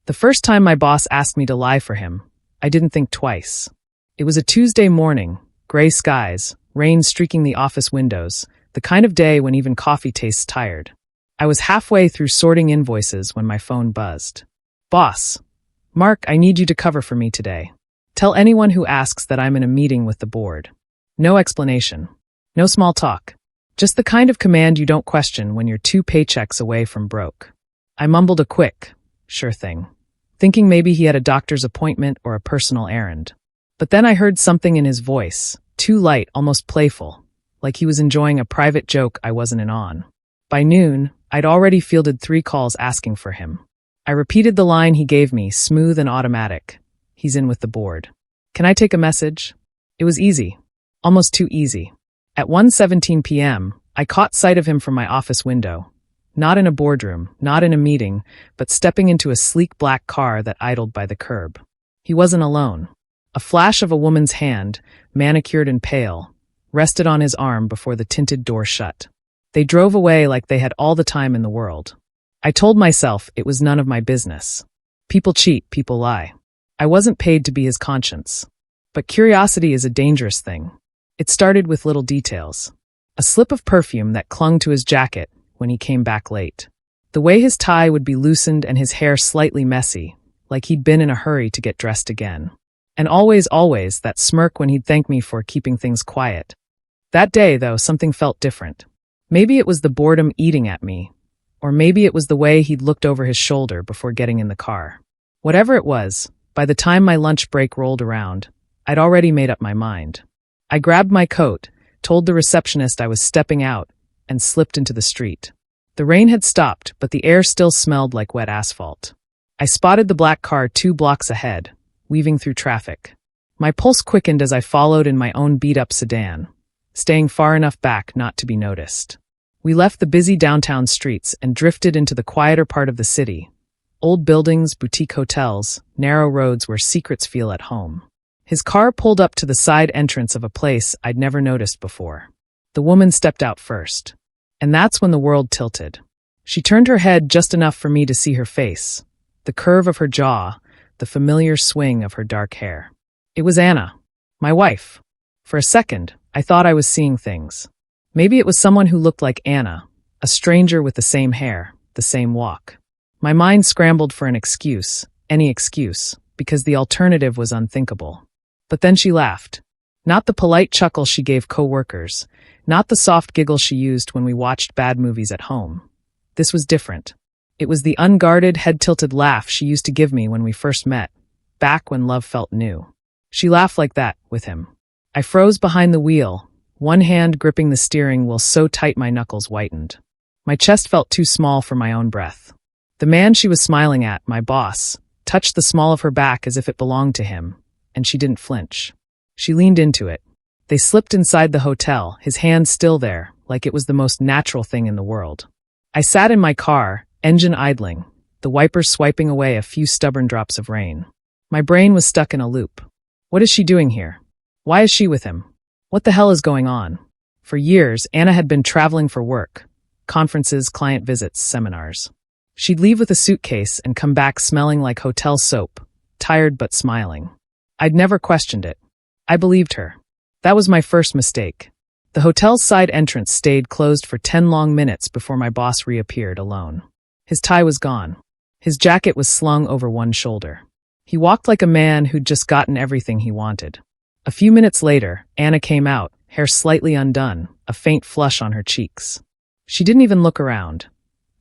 The first time my boss asked me to lie for him, I didn't think twice. It was a Tuesday morning, gray skies, rain streaking the office windows, the kind of day when even coffee tastes tired. I was halfway through sorting invoices when my phone buzzed. "Boss, Mark, I need you to cover for me today. Tell anyone who asks that I'm in a meeting with the board." No explanation. No small talk. Just the kind of command you don't question when you're 2 paychecks away from broke. I mumbled a quick, "Sure thing," thinking maybe he had a doctor's appointment or a personal errand. But then I heard something in his voice, too light, almost playful, like he was enjoying a private joke I wasn't in on. By noon, I'd already fielded 3 calls asking for him. I repeated the line he gave me, smooth and automatic. "He's in with the board. Can I take a message?" It was easy. Almost too easy. At 1:17 p.m., I caught sight of him from my office window. Not in a boardroom, not in a meeting, but stepping into a sleek black car that idled by the curb. He wasn't alone. A flash of a woman's hand, manicured and pale, rested on his arm before the tinted door shut. They drove away like they had all the time in the world. I told myself it was none of my business. People cheat, people lie. I wasn't paid to be his conscience. But curiosity is a dangerous thing. It started with little details. A slip of perfume that clung to his jacket when he came back late. The way his tie would be loosened and his hair slightly messy, like he'd been in a hurry to get dressed again. And always, that smirk when he'd thank me for keeping things quiet. That day, though, something felt different. Maybe it was the boredom eating at me, or maybe it was the way he'd looked over his shoulder before getting in the car. Whatever it was, by the time my lunch break rolled around, I'd already made up my mind. I grabbed my coat, told the receptionist I was stepping out, and slipped into the street. The rain had stopped, but the air still smelled like wet asphalt. I spotted the black car 2 blocks ahead, weaving through traffic. My pulse quickened as I followed in my own beat-up sedan, staying far enough back not to be noticed. We left the busy downtown streets and drifted into the quieter part of the city. Old buildings, boutique hotels, narrow roads where secrets feel at home. His car pulled up to the side entrance of a place I'd never noticed before. The woman stepped out first. And that's when the world tilted. She turned her head just enough for me to see her face, the curve of her jaw, the familiar swing of her dark hair. It was Anna, my wife. For a second, I thought I was seeing things. Maybe it was someone who looked like Anna, a stranger with the same hair, the same walk. My mind scrambled for an excuse, any excuse, because the alternative was unthinkable. But then she laughed. Not the polite chuckle she gave coworkers, not the soft giggle she used when we watched bad movies at home. This was different. It was the unguarded, head-tilted laugh she used to give me when we first met, back when love felt new. She laughed like that, with him. I froze behind the wheel, one hand gripping the steering wheel so tight my knuckles whitened. My chest felt too small for my own breath. The man she was smiling at, my boss, touched the small of her back as if it belonged to him, and she didn't flinch. She leaned into it. They slipped inside the hotel, his hand still there, like it was the most natural thing in the world. I sat in my car, engine idling, the wipers swiping away a few stubborn drops of rain. My brain was stuck in a loop. What is she doing here? Why is she with him? What the hell is going on? For years, Anna had been traveling for work. Conferences, client visits, seminars. She'd leave with a suitcase and come back smelling like hotel soap, tired but smiling. I'd never questioned it. I believed her. That was my first mistake. The hotel's side entrance stayed closed for 10 long minutes before my boss reappeared alone. His tie was gone. His jacket was slung over one shoulder. He walked like a man who'd just gotten everything he wanted. A few minutes later, Anna came out, hair slightly undone, a faint flush on her cheeks. She didn't even look around.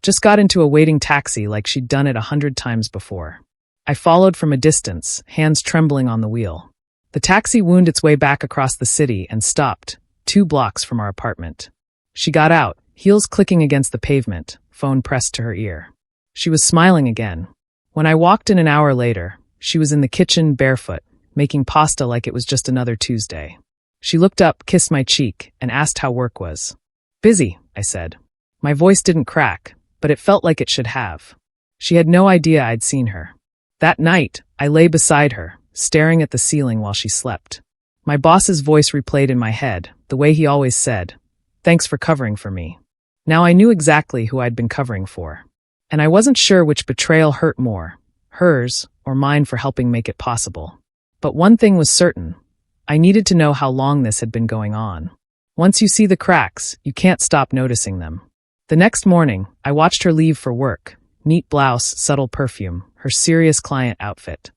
Just got into a waiting taxi like she'd done it 100 times before. I followed from a distance, hands trembling on the wheel. The taxi wound its way back across the city and stopped, 2 blocks from our apartment. She got out, heels clicking against the pavement, phone pressed to her ear. She was smiling again. When I walked in an hour later, she was in the kitchen barefoot, making pasta like it was just another Tuesday. She looked up, kissed my cheek, and asked how work was. "Busy," I said. My voice didn't crack, but it felt like it should have. She had no idea I'd seen her. That night, I lay beside her, staring at the ceiling while she slept. My boss's voice replayed in my head, the way he always said, "Thanks for covering for me." Now I knew exactly who I'd been covering for. And I wasn't sure which betrayal hurt more, hers or mine for helping make it possible. But one thing was certain. I needed to know how long this had been going on. Once you see the cracks, you can't stop noticing them. The next morning, I watched her leave for work. Neat blouse, subtle perfume, her serious client outfit.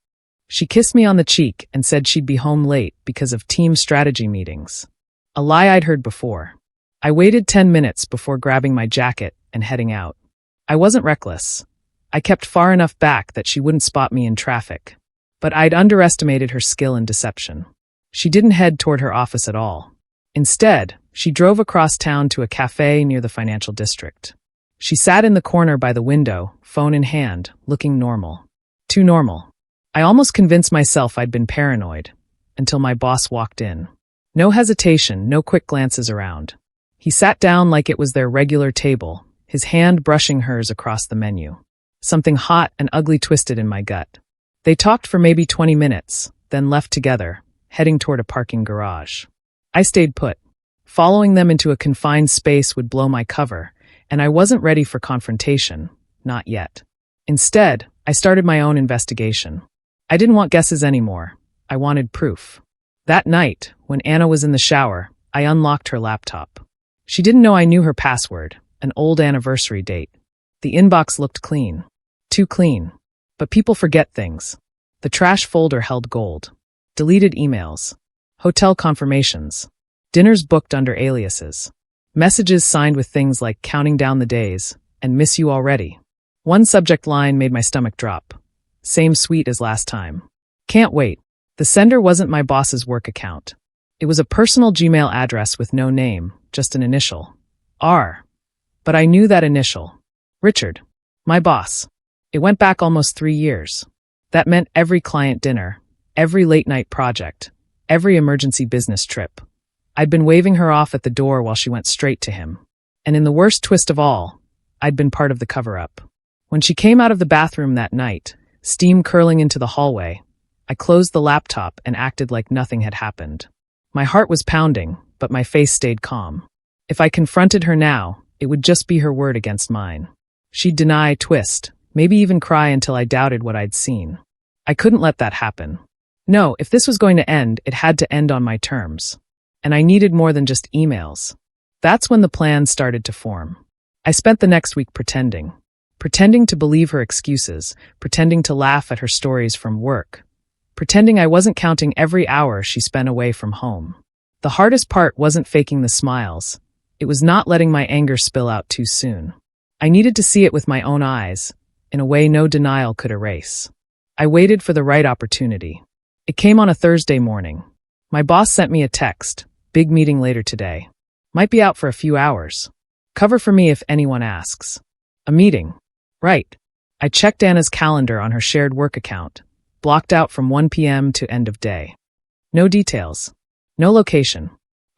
She kissed me on the cheek and said she'd be home late because of team strategy meetings. A lie I'd heard before. I waited 10 minutes before grabbing my jacket and heading out. I wasn't reckless. I kept far enough back that she wouldn't spot me in traffic. But I'd underestimated her skill in deception. She didn't head toward her office at all. Instead, she drove across town to a cafe near the financial district. She sat in the corner by the window, phone in hand, looking normal. Too normal. I almost convinced myself I'd been paranoid, until my boss walked in. No hesitation, no quick glances around. He sat down like it was their regular table, his hand brushing hers across the menu. Something hot and ugly twisted in my gut. They talked for maybe 20 minutes, then left together, heading toward a parking garage. I stayed put. Following them into a confined space would blow my cover, and I wasn't ready for confrontation, not yet. Instead, I started my own investigation. I didn't want guesses anymore. I wanted proof. That night, when Anna was in the shower, I unlocked her laptop. She didn't know I knew her password, an old anniversary date. The inbox looked clean. Too clean. But people forget things. The trash folder held gold. Deleted emails. Hotel confirmations. Dinners booked under aliases. Messages signed with things like counting down the days and miss you already. One subject line made my stomach drop. Same sweet as last time. Can't wait. The sender wasn't my boss's work account. It was a personal Gmail address with no name, just an initial. R. But I knew that initial. Richard. My boss. It went back almost 3 years. That meant every client dinner, every late-night project, every emergency business trip. I'd been waving her off at the door while she went straight to him. And in the worst twist of all, I'd been part of the cover-up. When she came out of the bathroom that night, steam curling into the hallway, I closed the laptop and acted like nothing had happened. My heart was pounding, but my face stayed calm. If I confronted her now, it would just be her word against mine. She'd deny, twist, maybe even cry until I doubted what I'd seen. I couldn't let that happen. No, if this was going to end, it had to end on my terms. And I needed more than just emails. That's when the plan started to form. I spent the next week pretending to believe her excuses, pretending to laugh at her stories from work, pretending I wasn't counting every hour she spent away from home. The hardest part wasn't faking the smiles. It was not letting my anger spill out too soon. I needed to see it with my own eyes, in a way no denial could erase. I waited for the right opportunity. It came on a Thursday morning. My boss sent me a text. Big meeting later today. Might be out for a few hours. Cover for me if anyone asks. A meeting. Right. I checked Anna's calendar on her shared work account, blocked out from 1 p.m. to end of day. No details. No location.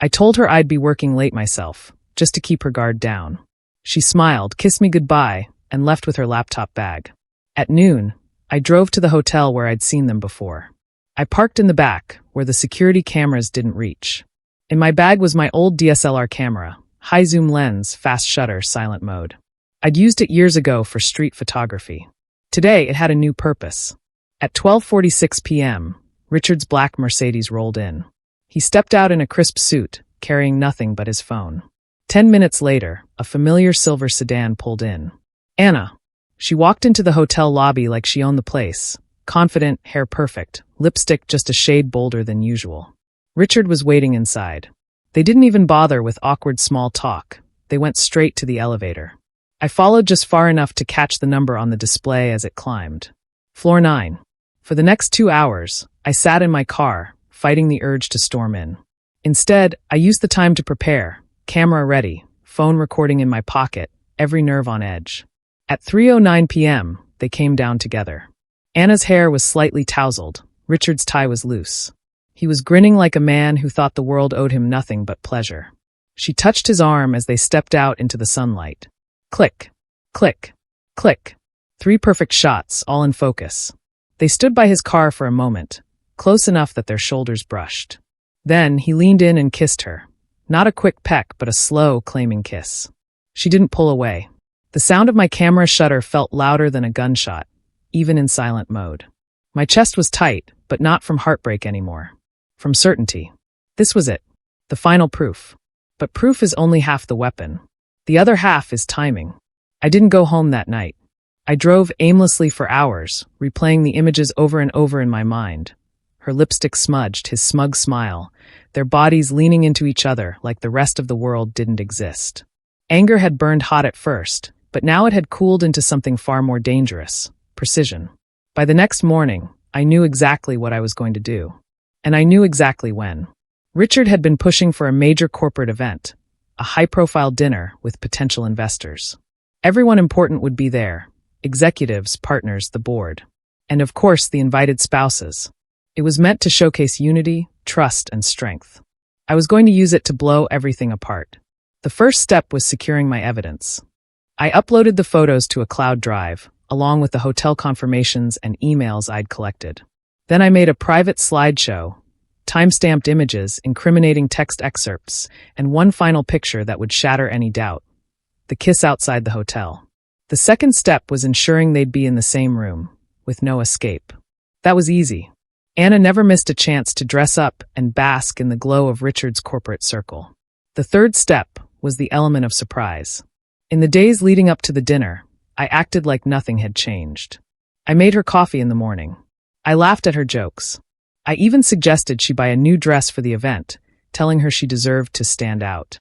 I told her I'd be working late myself, just to keep her guard down. She smiled, kissed me goodbye, and left with her laptop bag. At noon, I drove to the hotel where I'd seen them before. I parked in the back, where the security cameras didn't reach. In my bag was my old DSLR camera, high zoom lens, fast shutter, silent mode. I'd used it years ago for street photography. Today, it had a new purpose. At 12:46 p.m., Richard's black Mercedes rolled in. He stepped out in a crisp suit, carrying nothing but his phone. 10 minutes later, a familiar silver sedan pulled in. Anna. She walked into the hotel lobby like she owned the place, confident, hair perfect, lipstick just a shade bolder than usual. Richard was waiting inside. They didn't even bother with awkward small talk. They went straight to the elevator. I followed just far enough to catch the number on the display as it climbed. Floor 9. For the next 2 hours, I sat in my car, fighting the urge to storm in. Instead, I used the time to prepare, camera ready, phone recording in my pocket, every nerve on edge. At 3:09 p.m., they came down together. Anna's hair was slightly tousled. Richard's tie was loose. He was grinning like a man who thought the world owed him nothing but pleasure. She touched his arm as they stepped out into the sunlight. Click, click, click. 3 perfect shots, all in focus. They stood by his car for a moment, close enough that their shoulders brushed. Then he leaned in and kissed her. Not a quick peck, but a slow, claiming kiss. She didn't pull away. The sound of my camera shutter felt louder than a gunshot. even in silent mode. My chest was tight, but not from heartbreak anymore. From certainty. This was it. The final proof. But proof is only half the weapon. The other half is timing. I didn't go home that night. I drove aimlessly for hours, replaying the images over and over in my mind. Her lipstick smudged, his smug smile, their bodies leaning into each other like the rest of the world didn't exist. Anger had burned hot at first, but now it had cooled into something far more dangerous: precision. By the next morning, I knew exactly what I was going to do. And I knew exactly when. Richard had been pushing for a major corporate event, a high-profile dinner with potential investors. Everyone important would be there: executives, partners, the board. And of course, the invited spouses. It was meant to showcase unity, trust, and strength. I was going to use it to blow everything apart. The first step was securing my evidence. I uploaded the photos to a cloud drive, along with the hotel confirmations and emails I'd collected. Then I made a private slideshow, time-stamped images, incriminating text excerpts, and one final picture that would shatter any doubt: the kiss outside the hotel. The second step was ensuring they'd be in the same room, with no escape. That was easy. Anna never missed a chance to dress up and bask in the glow of Richard's corporate circle. The third step was the element of surprise. In the days leading up to the dinner, I acted like nothing had changed. I made her coffee in the morning. I laughed at her jokes. I even suggested she buy a new dress for the event, telling her she deserved to stand out.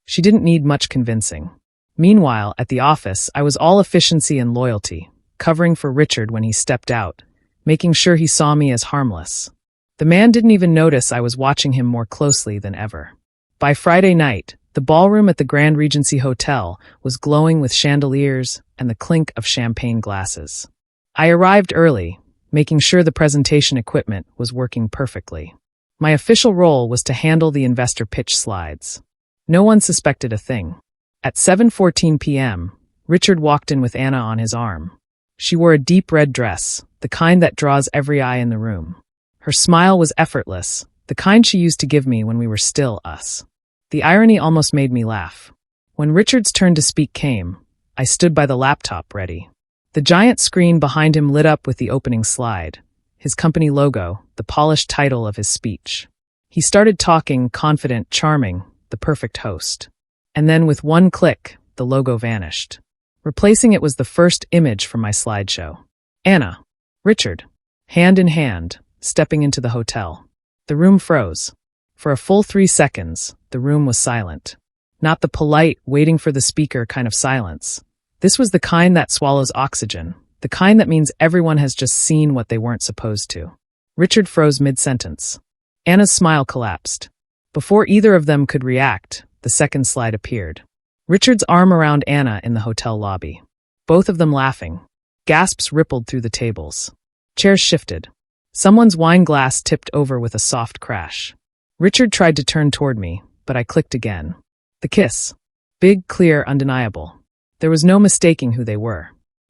She didn't need much convincing. Meanwhile, at the office, I was all efficiency and loyalty, covering for Richard when he stepped out, making sure he saw me as harmless. The man didn't even notice I was watching him more closely than ever. By Friday night, the ballroom at the Grand Regency Hotel was glowing with chandeliers and the clink of champagne glasses. I arrived early, making sure the presentation equipment was working perfectly. My official role was to handle the investor pitch slides. No one suspected a thing. At 7:14 p.m., Richard walked in with Anna on his arm. She wore a deep red dress, the kind that draws every eye in the room. Her smile was effortless, the kind she used to give me when we were still us. The irony almost made me laugh. When Richard's turn to speak came, I stood by the laptop ready. The giant screen behind him lit up with the opening slide, his company logo, the polished title of his speech. He started talking, confident, charming, the perfect host. And then with one click, the logo vanished. Replacing it was the first image from my slideshow. Anna, Richard, hand in hand, stepping into the hotel. The room froze. For a full 3 seconds, the room was silent. Not the polite, waiting for the speaker kind of silence. This was the kind that swallows oxygen, the kind that means everyone has just seen what they weren't supposed to. Richard froze mid-sentence. Anna's smile collapsed. Before either of them could react, the second slide appeared. Richard's arm around Anna in the hotel lobby. Both of them laughing. Gasps rippled through the tables. Chairs shifted. Someone's wine glass tipped over with a soft crash. Richard tried to turn toward me, but I clicked again. The kiss. Big, clear, undeniable. There was no mistaking who they were.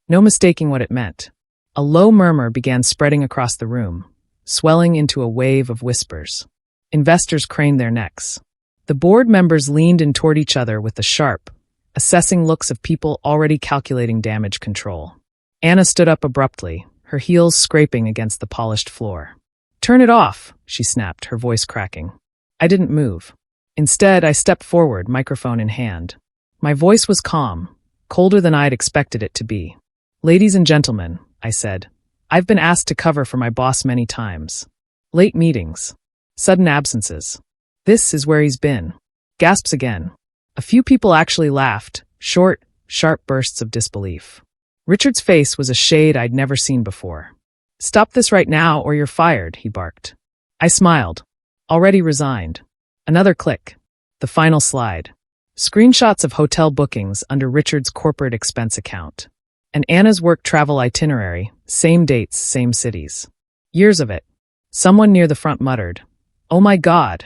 No mistaking what it meant. A low murmur began spreading across the room, swelling into a wave of whispers. Investors craned their necks. The board members leaned in toward each other with the sharp, assessing looks of people already calculating damage control. Anna stood up abruptly, her heels scraping against the polished floor. "Turn it off," she snapped, her voice cracking. I didn't move. Instead, I stepped forward, microphone in hand. My voice was calm, colder than I'd expected it to be. "Ladies and gentlemen," I said, "I've been asked to cover for my boss many times. Late meetings. Sudden absences. This is where he's been." Gasps again. A few people actually laughed, short, sharp bursts of disbelief. Richard's face was a shade I'd never seen before. "Stop this right now or you're fired," he barked. I smiled. Already resigned. Another click. The final slide. Screenshots of hotel bookings under Richard's corporate expense account. And Anna's work travel itinerary, same dates, same cities. Years of it. Someone near the front muttered, "Oh my God."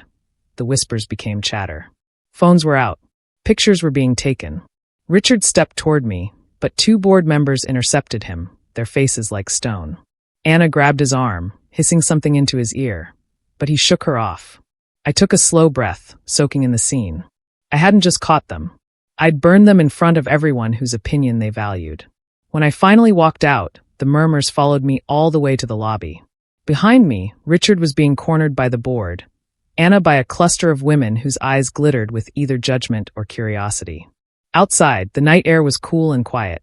The whispers became chatter. Phones were out. Pictures were being taken. Richard stepped toward me, but 2 board members intercepted him, their faces like stone. Anna grabbed his arm, hissing something into his ear, but he shook her off. I took a slow breath, soaking in the scene. I hadn't just caught them. I'd burned them in front of everyone whose opinion they valued. When I finally walked out, The murmurs followed me all the way to the lobby. Behind me, Richard was being cornered by the board, Anna by a cluster of women whose eyes glittered with either judgment or curiosity. Outside, the night air was cool and quiet.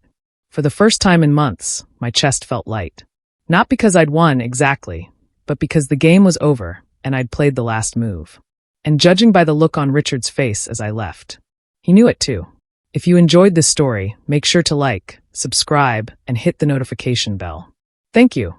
For the first time in months, my chest felt light. Not because I'd won exactly, but because the game was over and I'd played the last move. And judging by the look on Richard's face as I left, he knew it too. If you enjoyed this story, make sure to like, subscribe, and hit the notification bell. Thank you.